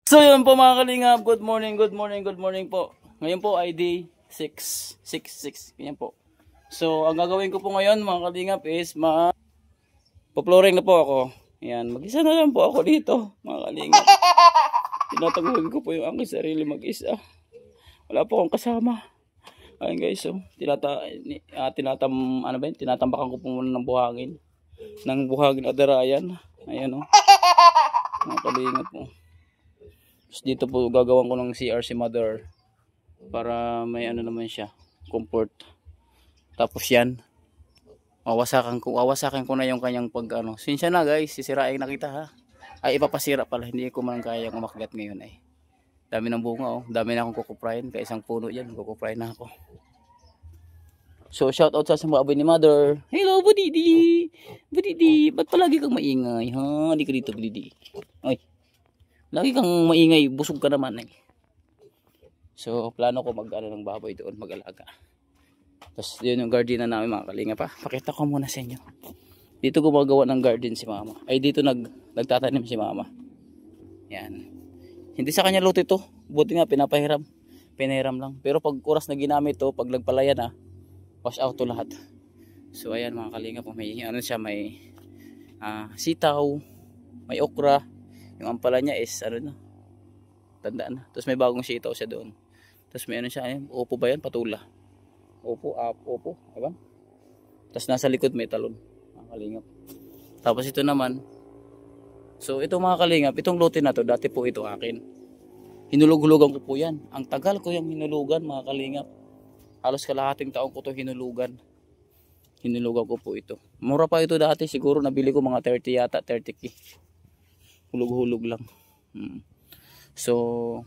So yun po mga kalingap, good morning po. Ngayon po ay day 6. Ganyan po. So ang gagawin ko po ngayon mga kalingap is pa-flooring na po ako. Ayan, mag-isa na lang po ako dito mga kalingap. Tinataguhin ko po yung aking sarili mag-isa. Wala po akong kasama. Ayun guys, so tinatambakan ko po muna ng buhangin. Adarayan. Ayan o. Mga kalingap po. Tapos dito po gagawin ko ng CR si mother para may ano naman siya, comfort. Tapos yan, wawasakan ko na yung kanyang sinsya na guys, sisirain na kita ha. Ay ipapasira pala, hindi ko man kayang umakyat ngayon ay. Dami ng bunga oh, dami na akong kukuprayin, kaya isang puno yan, kukuprayin na ako. So shout out sa mga ni mother. Hello Budidi, ba't palagi kang maingay ha? Hindi ka dito Budidi. Ay, lagi kang maingay, busog ka naman eh. So plano ko ng baboy doon, mag-alaga. Tapos yun yung garden na namin mga kalinga pa. Pakita ko muna sa inyo. Dito gumagawa ng garden si mama. Ay dito nagtatanim si mama. Yan. Hindi sa kanya luto ito. Buti nga pinahiram lang. Pero pag oras na ginamit to, pag nagpalaya na, wash out to lahat. So ayan mga kalinga po, may may sitaw, may okra. Yung ampala niya is tandaan na. Tapos may bagong sitaw siya doon. Tapos may upo ba yan? Patula. Upo. Diba? Tapos nasa likod may talon. Mga kalingap. Tapos ito naman. So ito mga kalingap, itong lote na to, dati po ito akin. Hinulug-hulugan ko po yan. Ang tagal ko yung hinulugan mga kalingap. Halos kalahating taong ko to hinulugan. Hinulugan ko po ito. Mura pa ito dati. Siguro nabili ko mga 30 yata, 30k. Hulug-hulug lang. So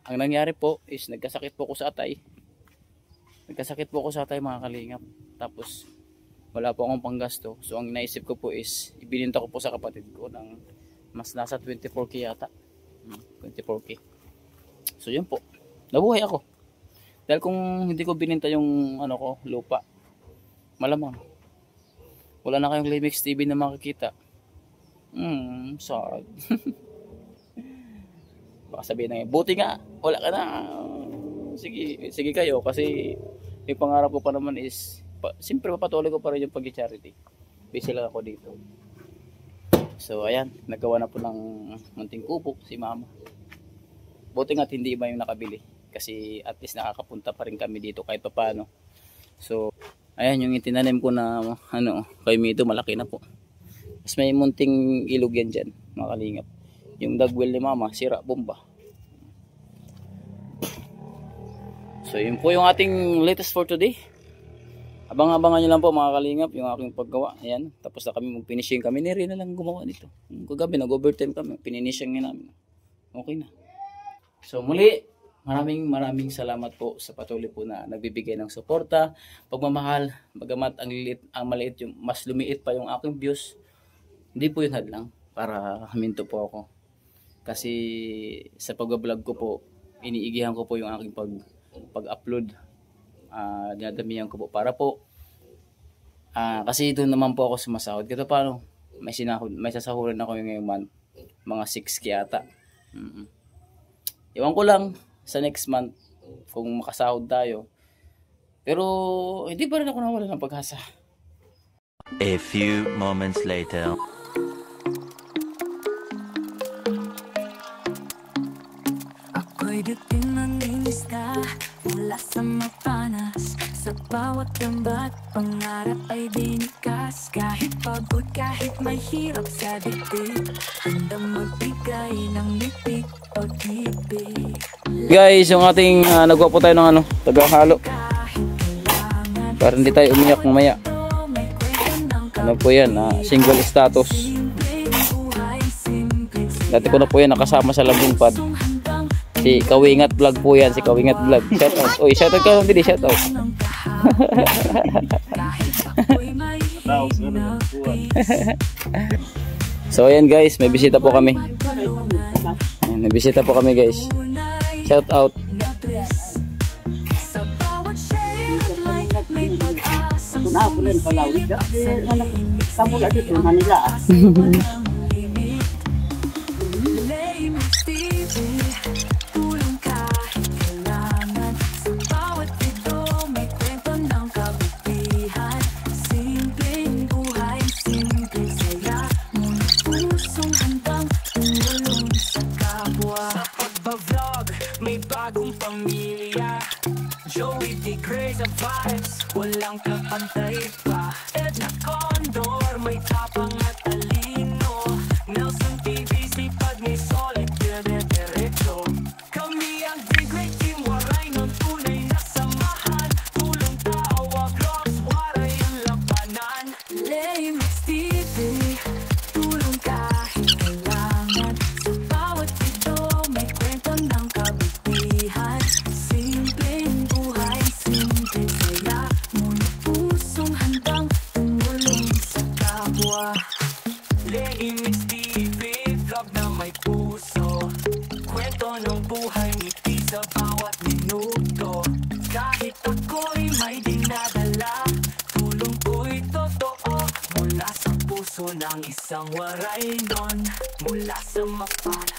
ang nangyari po is nagkasakit po ko sa atay mga kalingap. Tapos wala po akong panggasto. So ang naisip ko po is ibininta ko po sa kapatid ko ng mas nasa 24k yata. 24k. So yun po, nabuhay ako. Dahil kung hindi ko bininta yung lupa, malamang wala na kayong Limix TV na makikita. Sad. Baka sabihin na buti nga, wala ka na. Sige kayo kasi yung pangarap ko pa naman is siyempre papatuloy ko pa rin yung pag-charity. Busy lang ako dito. So ayan, nagawa na po ng munting kubo si mama. Buti nga hindi iba yung nakabili kasi at least nakakapunta pa rin kami dito kahit pa paano. So ayan yung itinanim ko na kay Mito, malaki na po. Mas may munting ilog yan dyan, mga kalingap. Yung dagwell ni mama, sira, bomba. So yun po yung ating latest for today. Abang-abangan nyo lang po mga kalingap yung aking paggawa. Ayan, tapos na kami, mag-finishing kami. Niri na lang gumawa nito. Kagabi, nag-overtime kami, pininishing nga namin. Okay na. So muli, maraming salamat po sa patuloy po na nagbibigay ng suporta, pagmamahal. Bagamat maliit yung, mas lumiit pa yung aking views. Hindi po yun hadlang para huminto po ako. Kasi sa pag-vlog ko po, iniigihan ko po yung aking pag-upload. Dinadamihan ko po para po. Kasi doon naman po ako sumasahod. Kaya paano? May sasahuran ako yung ngayong month. Mga 6k yata. Iwan ko lang sa next month kung makasahod tayo. Pero hindi pa rin ako nawala ng pag-asa. A few moments later. Ako'y dating mangingisda mula sa mapanas. Sa bawat lambat, pangarap ay dinikas. Kahit pagod, kahit mahirap sa dibdib, handang magbigay ng bibig pag-ibig. Guys, yung ating nagawa po tayo ng tagahalo para hindi tayo umiyak mamaya. Po yan, single status. Dati ko na po yan nakasama sa Labing Pad. Si Kawingat Vlog po yan, si Kawingat Vlog. Shout out. Oy, shout out ka, hindi shout out. So ayan guys, may bisita po kami. May bisita po kami guys. Shout out. Manila. kapwa. Sa pagbablog, may bagong pamilya. Joey D. Crazy vibes, walang kapantay pa. Edna Condor, may tapang at talino. Nelson TVC, pag may solid, dire-diretso. Kami ang The Great Team, waray ng tunay na samahan. Tulong tawa, vlogs, waray ang labanan. Laymax TV, tulong kahit kailangan. Sa bawat video, may kwento ng kabutihan. Simpleng buhay, simpleng saya. Ngunit pusong handang tumulong sa kapwa. Laymax TV, vlog na may puso. Kwento ng buhay, ngiti sa bawat minuto. Kahit ako'y may dinadala, tulong ko'y totoo. Mula sa puso ng isang waray nun, mula sa mapala.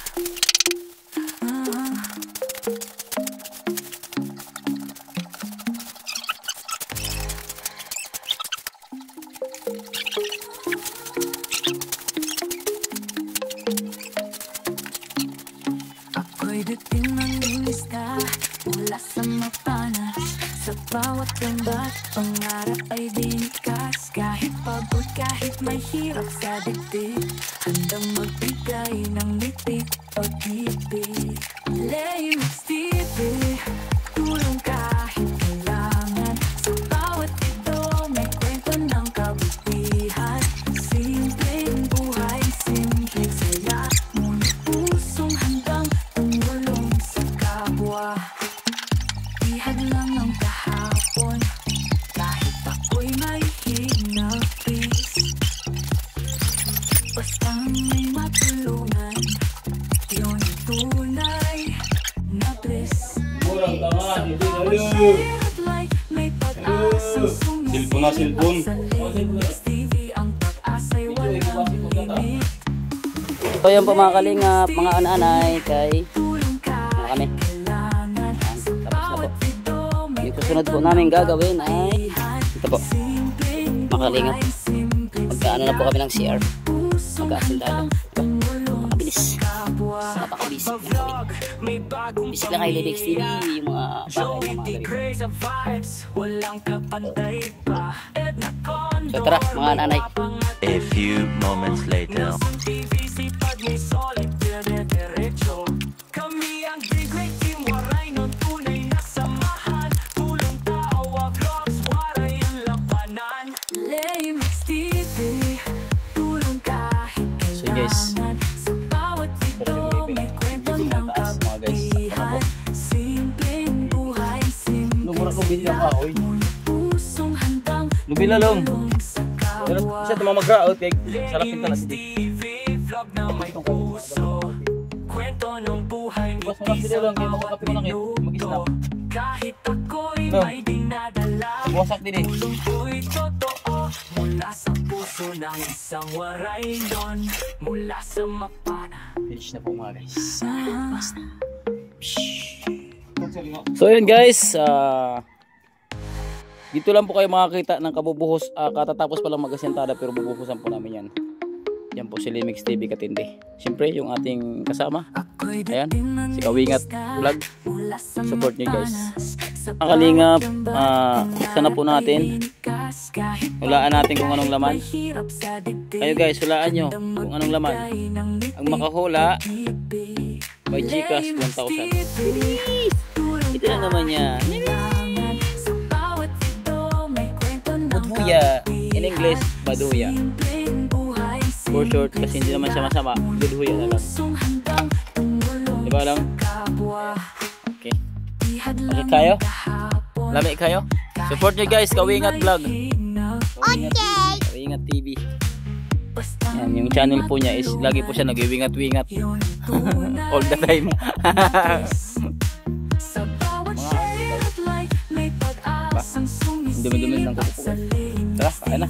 Ako'y dating mangingisda mula sa mapanas. Sa bawat lambat, pangarap ay dinikas. Kahit pagod, kahit may hirap sa dibdib, handang magbigay ng litik pag-ibig. Laymax TV, tulong kahit kailangan. Sa bawat ito, may kwento ng kabutihan. Simpleng buhay, simpleng saya. Ngunit pusong handang tumulong sa kapwa. Ihad lang ang kahapon, kahit ako'y may hinapis. Bastang may matulungan, yun ang tunay na bliss. Murang ka nga, hindi Bawat kayo. share like may pag-asang sumisip. Silpon na, silpon. Sa Laymax TV, ang pag-asa'y walang limit. So yun po mga kalingap, mga ananay, kay Tulong kami. kahit kailangan. Sa Tapos na po. bawat video, may Yung susunod po namin gagawin ay ito po, simpleng makalingap. buhay, simpleng Magkaano na po kami ng CR. pusong Mag-aasindado. tumulong Mabilis. sa kapwa. Napakabisi. Pag-vlog, may bagong Busy lang kay Laymax TV, yung mga bahay Joey ng mga D. ganito. Crazy vibes, walang kapantay pa. Edna Condor, So tara, mga nanay. A few moments later. Nelson TVC, pag may solid, dire-diretso. Kami ang The Great Team, waray ng tunay na samahan. Tulong tawa, vlogs, waray ang labanan. Laymax TV, tulong kahit So guys, kailangan. Sa bawat ito, may kwento ng mga guys. kabutihan. Simpleng buhay, Lumura ko simpleng bilya ka, oy. ngunit pusong handang Lubila lang. tulong sa kapwa. Siya tumamagraot kay sarapin ka na Laymax si TV, vlog na may puso. Kwento ng buhay, Bukas mo lang ngiti video sa lang, kaya bawat makakapi ko na kayo. Mag-snap. minuto. Kahit ako'y No. may dinadala, Buwasak din eh. tulong ko'y totoo. Mula sa puso ng isang waray nun, mula sa mapana. Finish na po mga guys. So yun guys, dito lang po kayo makakita ng kabubuhos, katatapos pa lang mag-asentada pero bubuhusan po namin yan. Yan po si Laymax TV Katindi. Siyempre yung ating kasama, ayan, si Kawingat Vlog. Support nyo guys. Ang kalingap, sana po natin, hulaan natin kung anong laman. Kayo guys, hulaan nyo kung anong laman. Ang makahula, may Gcash 1,000. Ito na naman yan. Budhuya. In English, Baduya. For short, kasi hindi naman siya masama. Budhuya na lang. Diba lang? Okay. Okay kayo? Lami kayo? Support nyo guys, Kawingat Vlog. Kawingat TV. Yan, yung channel po niya is lagi po siya nag-iwingat-wingat. All the time. Dumi-dumi ng kuko. Tara, kain na.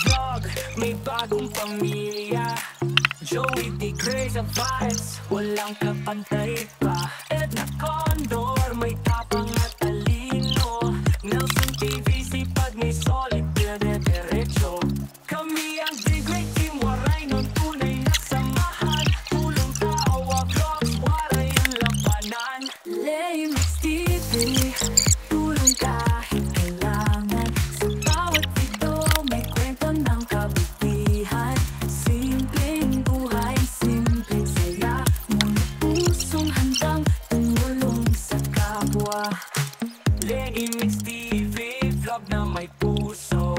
vlog, may bagong pamilya. Joey D. Crazy Vibes, walang kapantay pa. Edna Condor, may tapang at talino. Nelson TV, sipag may solid, dire-diretso. Kami ang Big Great Team, waray ng tunay na samahan. Tulong tawa, vlogs, waray ang labanan. Laymax TV, tulong kahit kailangan. Sa bawat video, may kwento ng kabutihan. Simpleng buhay, simpleng saya. Muna pusong handang tumulong sa kapwa. Laymax TV, vlog na may puso.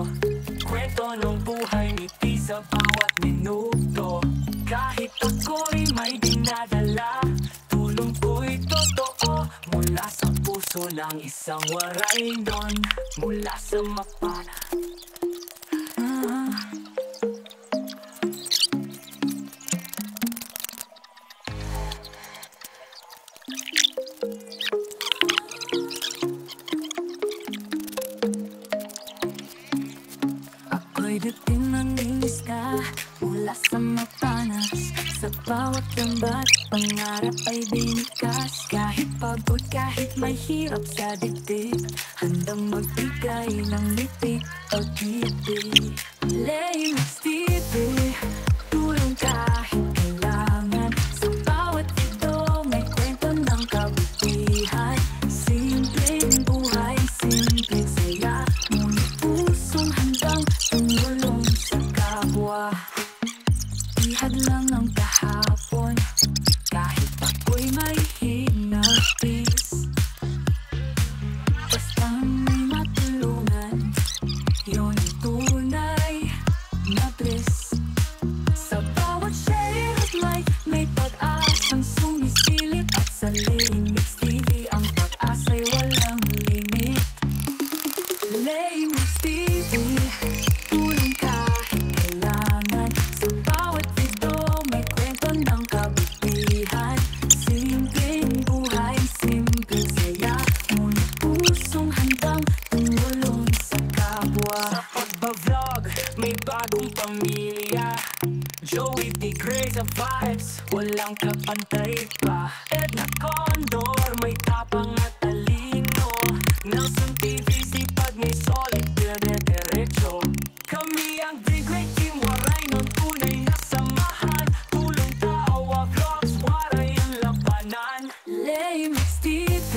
Kwento ng buhay ngiti sa bawat minuto. Kahit ako'y may dinadala, tulong ko'y totoo. Mula sa puso ng isang waray nun, mula sa mapana. Ako'y dating nanginis ka mula sa mapanas. Sa bawat lambat, pangarap ay binikas. Kahit pagod, kahit may hirap sa dibdib, handang magbigay ng litik o tibig. Laymax TV, tulong kahit kailangan. Sa bawat video, may kwento ng kabutihan. Simpleng buhay, simpleng saya. Ngunit pusong handang tumulong sa kapwa. Ihad lang ang kahapon, kahit ako'y may hinapis. Basta may matulungan, yun ang tunay na bliss. Sa bawat share at like, may pag-asang sumisilip. At sa Laymax TV, ang pag-asa'y walang limit. Laymax TV, tulong kahit kailangan. Sa bawat video, may kwento ng kabutihan. Simpleng buhay, simpleng saya. Ngunit pusong handang tumulong sa kapwa. Sa pagbablog, may bagong pamilya. Joey D. Crazy Vibes, walang kapantay pa. Edna Condor, may tapang at talino. Nelson TV, sipag may solid, dire-diretso. Kami ang Big Great Team, waray ng tunay na samahan. Tulong tawa, vlogs, waray ang labanan. Laymax TV,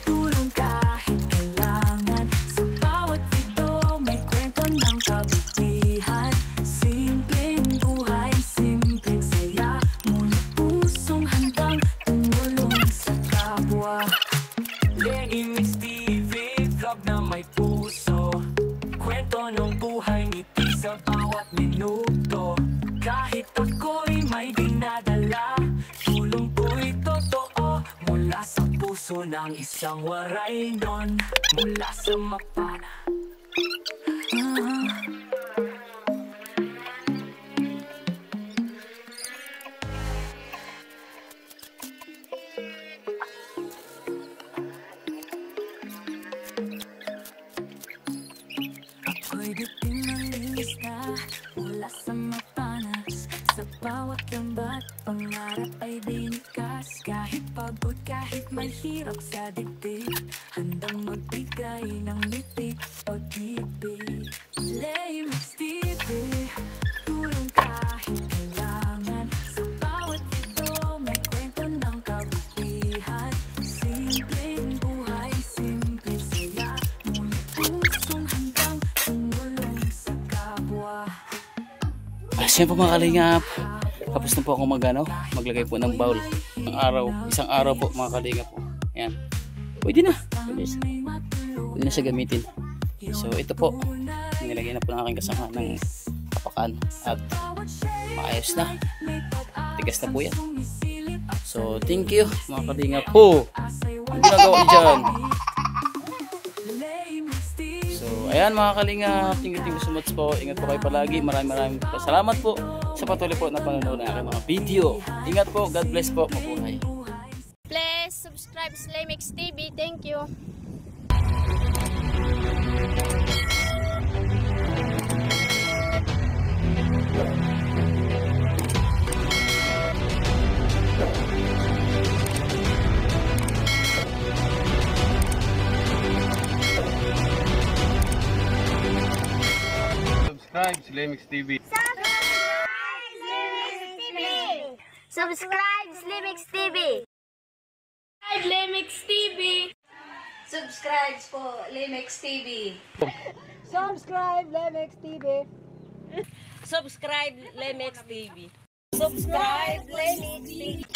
tulong kahit kailangan. Sa bawat video, may kwento ng kabutihan. Simpleng buhay, simpleng saya. Ngunit pusong handang tumulong sa kapwa. Laymax TV, vlog na may puso. Kwento ng buhay ngiti sa bawat minuto. Kahit ako'y may dinadala, tulong ko'y totoo. Mula sa puso ng isang waray nun, mula sa mapana. Ako'y dating nanginis ka mula sa mapanas. Sa bawat lambat, pangarap ay binikas. Kahit pagod, kahit may hirap sa dibdib, handang magbigay ng litik o tibig. Laymax TV, tulong kahit kailangan. Sa bawat video, may kwento ng kabutihan. Simpleng buhay, simpleng saya. Ngunit pusong handang tumulong sa kapwa. Siya po mga kalingap, tapos na po ako maglagay po ng bowl ng araw, isang araw po mga kalingap po. Ayan, pwede na siya gamitin. So ito po, nilagay na po ng aking kasama ng kapakan at maayos na, tigas na po yan. So thank you mga kalingap po, ang ginagawa niyo dyan. So ayan mga kalingap, thank you so much po. Ingat po kayo palagi. Maraming salamat po sa patuloy po na panonood ng aking mga video. Ingat po, God bless po, mabuhay. Please subscribe sa Laymax TV. Thank you. Lemix TV. Subscribe Slimix TV. Subscribe Lemix TV. Subscribe po, Lemex TV. Subscribe Lemex TV. Subscribe, Lemex TV. Subscribe, Lemex TV.